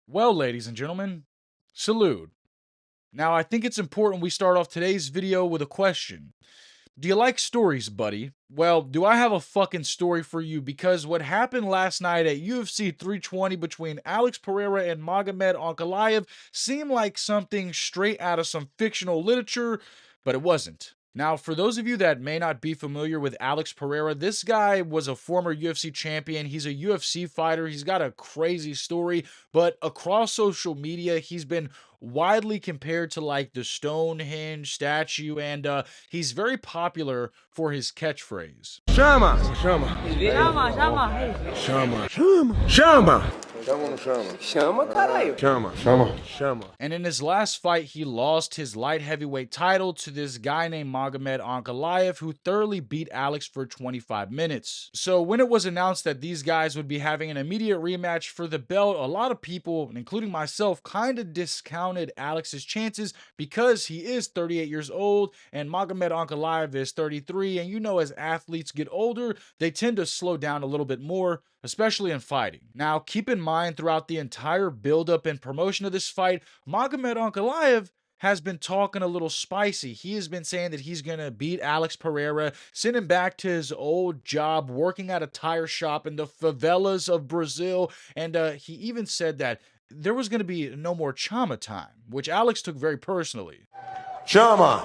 Well, ladies and gentlemen, salute. Now, I think it's important we start off today's video with a question. Do you like stories, buddy? Well, do I have a fucking story for you? Because what happened last night at UFC 320 between Alex Pereira and Magomed Ankalaev seemed like something straight out of some fictional literature, but it wasn't. Now, for those of you that may not be familiar with Alex Pereira, this guy was a former UFC champion. He's a UFC fighter. He's got a crazy story, but across social media, he's been widely compared to like the Stonehenge statue, and he's very popular for his catchphrase. Chama! Chama! Chama, chama, hey. Chama! Chama! Chama! Chama no chama. Chama, caralho. Chama! Chama! Chama! And in his last fight, he lost his light heavyweight title to this guy named Magomed Ankalaev, who thoroughly beat Alex for 25 minutes. So when it was announced that these guys would be having an immediate rematch for the belt, a lot of people, including myself, kind of discounted Alex's chances because he is 38 years old and Magomed Ankalaev is 33. And you know, as athletes get older, they tend to slow down a little bit more, especially in fighting. Now, keep in mind, throughout the entire build-up and promotion of this fight, Magomed Ankalaev has been talking a little spicy. He has been saying that he's going to beat Alex Pereira, send him back to his old job working at a tire shop in the favelas of Brazil, and he even said that there was going to be no more Chama time, which Alex took very personally. Chama!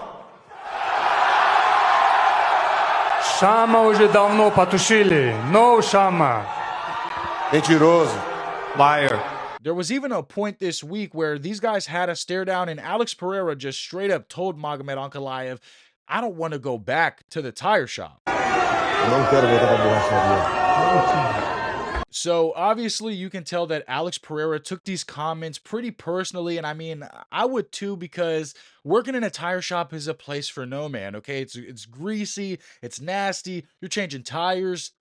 Chama уже давно потушили. No Chama. Mentiroso! Liar. There was even a point this week where these guys had a stare down and Alex Pereira just straight up told Magomed Ankalaev, I don't want to go back to the tire shop. Não quero voltar pra borracharia. So obviously you can tell that Alex Pereira took these comments pretty personally, and I mean, I would too, because working in a tire shop is a place for no man, okay? It's greasy, it's nasty, you're changing tires.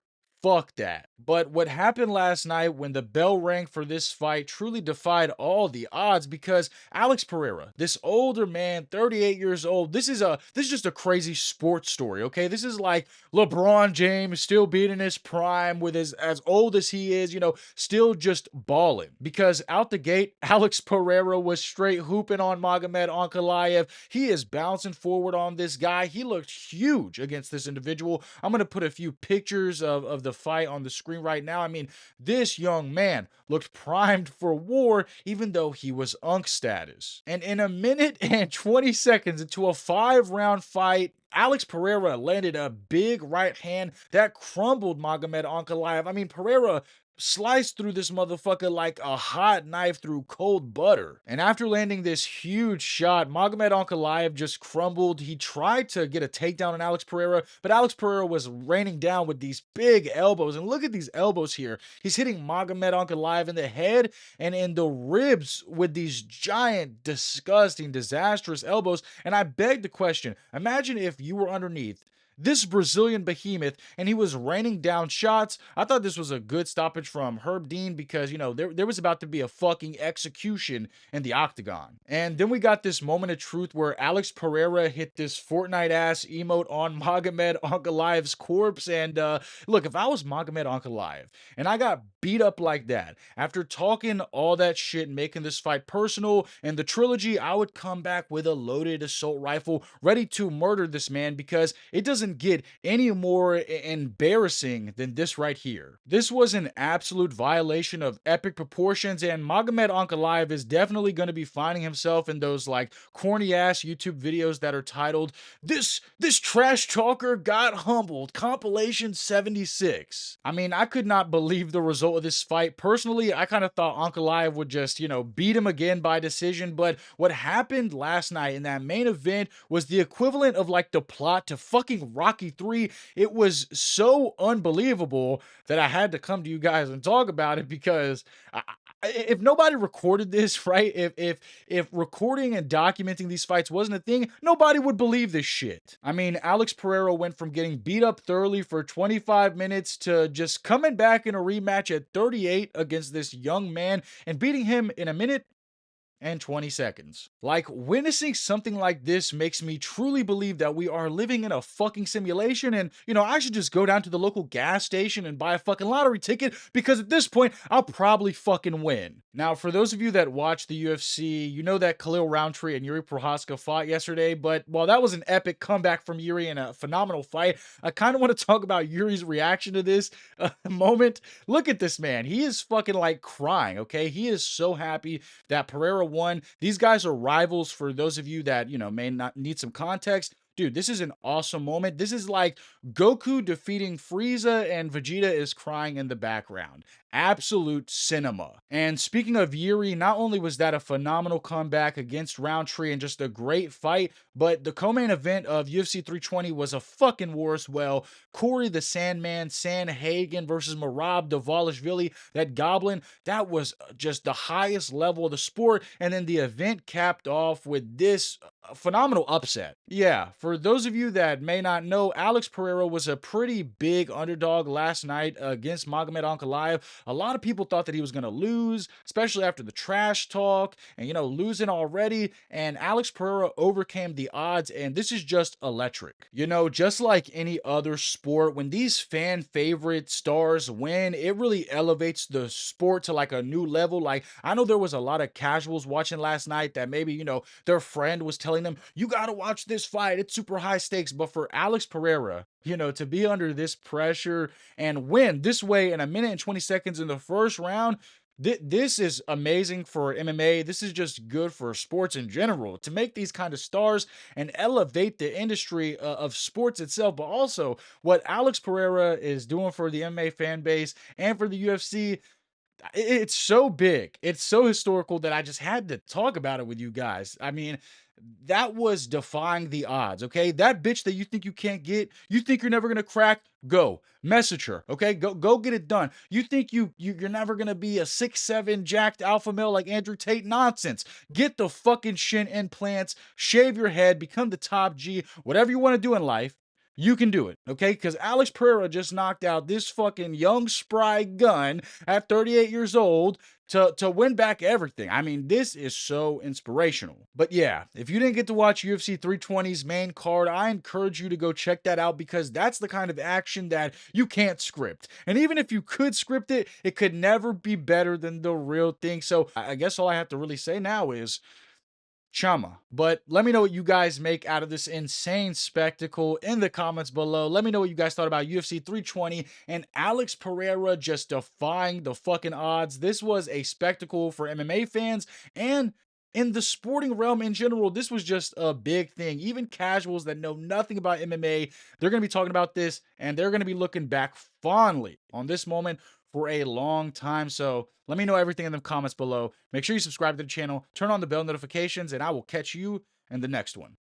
Fuck that. But what happened last night when the bell rang for this fight truly defied all the odds, because Alex Pereira, this older man, 38 years old, this is just a crazy sports story, okay? This is like LeBron James still being in his prime with his, as old as he is, still just balling. Because out the gate, Alex Pereira was straight hooping on Magomed Ankalaev. He is bouncing forward on this guy. He looked huge against this individual. I'm going to put a few pictures of the fight on the screen right now. I mean, this young man looked primed for war, even though he was unk status. And in a minute and 20 seconds into a 5-round fight, Alex Pereira landed a big right hand that crumbled Magomed Ankalaev. I mean, Pereira sliced through this motherfucker like a hot knife through cold butter. And after landing this huge shot, Magomed Ankalaev just crumbled. He tried to get a takedown on Alex Pereira, but Alex Pereira was raining down with these big elbows. And look at these elbows here. He's hitting Magomed Ankalaev in the head and in the ribs with these giant, disgusting, disastrous elbows. And I beg the question, imagine if you were underneath this Brazilian behemoth and he was raining down shots. I thought this was a good stoppage from Herb Dean because, there was about to be a fucking execution in the octagon. And then we got this moment of truth where Alex Pereira hit this Fortnite-ass emote on Magomed Ankalaev's corpse. And look, if I was Magomed Ankalaev and I got beat up like that, after talking all that shit and making this fight personal and the trilogy, I would come back with a loaded assault rifle ready to murder this man, because it doesn't get any more embarrassing than this right here. This was an absolute violation of epic proportions, and Magomed Ankalaev is definitely going to be finding himself in those like corny ass YouTube videos that are titled this trash talker got humbled compilation 76. I mean, I could not believe the result of this fight. Personally, I kind of thought Ankalaev would just, beat him again by decision, but what happened last night in that main event was the equivalent of like the plot to fucking Rocky 3. It was so unbelievable that I had to come to you guys and talk about it, because if nobody recorded this, right? If recording and documenting these fights wasn't a thing, nobody would believe this shit. I mean, Alex Pereira went from getting beat up thoroughly for 25 minutes to just coming back in a rematch at 38 against this young man and beating him in a minute and 20 seconds. Like, witnessing something like this makes me truly believe that we are living in a fucking simulation and, I should just go down to the local gas station and buy a fucking lottery ticket because at this point, I'll probably fucking win. Now, for those of you that watch the UFC, you know that Khalil Roundtree and Yuri Prohaska fought yesterday, but while that was an epic comeback from Yuri and a phenomenal fight, I kind of want to talk about Yuri's reaction to this moment. Look at this man. He is fucking like crying, okay? He is so happy that Pereira won. These guys are rivals for those of you that, may not need some context. Dude, this is an awesome moment. This is like Goku defeating Frieza and Vegeta is crying in the background. Absolute cinema. And speaking of Yuri, not only was that a phenomenal comeback against Roundtree and just a great fight, but the co-main event of UFC 320 was a fucking war as well. Corey the Sandman Sanhagen versus Merab Dvalishvili, that goblin, that was just the highest level of the sport. And then the event capped off with this phenomenal upset. Yeah, for those of you that may not know, Alex Pereira was a pretty big underdog last night against Magomed Ankalaev. A lot of people thought that he was going to lose, especially after the trash talk and, losing already. And Alex Pereira overcame the odds, and this is just electric. Just like any other sport, when these fan favorite stars win, it really elevates the sport to like a new level. Like, I know there was a lot of casuals watching last night that maybe, their friend was telling them, you got to watch this fight. It's super high stakes. But for Alex Pereira, to be under this pressure and win this way in a minute and 20 seconds in the first round, this is amazing for MMA. This is just good for sports in general to make these kind of stars and elevate the industry of sports itself. But also what Alex Pereira is doing for the MMA fan base and for the UFC, it's so big. It's so historical that I just had to talk about it with you guys. I mean, that was defying the odds, okay? That bitch that you think you can't get, you think you're never gonna crack, go. Message her, okay? Go get it done. You think you're never gonna be a 6'7" jacked alpha male like Andrew Tate? Nonsense. Get the fucking shin implants, shave your head, become the top G, whatever you want to do in life. You can do it, okay? Because Alex Pereira just knocked out this fucking young, spry gun at 38 years old to win back everything. I mean, this is so inspirational. But yeah, if you didn't get to watch UFC 320's main card, I encourage you to go check that out because that's the kind of action that you can't script. And even if you could script it, it could never be better than the real thing. So I guess all I have to really say now is Chama. But let me know what you guys make out of this insane spectacle in the comments below. Let me know what you guys thought about UFC 320 and Alex Pereira just defying the fucking odds. This was a spectacle for MMA fans and in the sporting realm in general. This was just a big thing. Even casuals that know nothing about MMA, they're going to be talking about this and they're going to be looking back fondly on this moment for a long time. So let me know everything in the comments below. Make sure you subscribe to the channel, turn on the bell notifications, and I will catch you in the next one.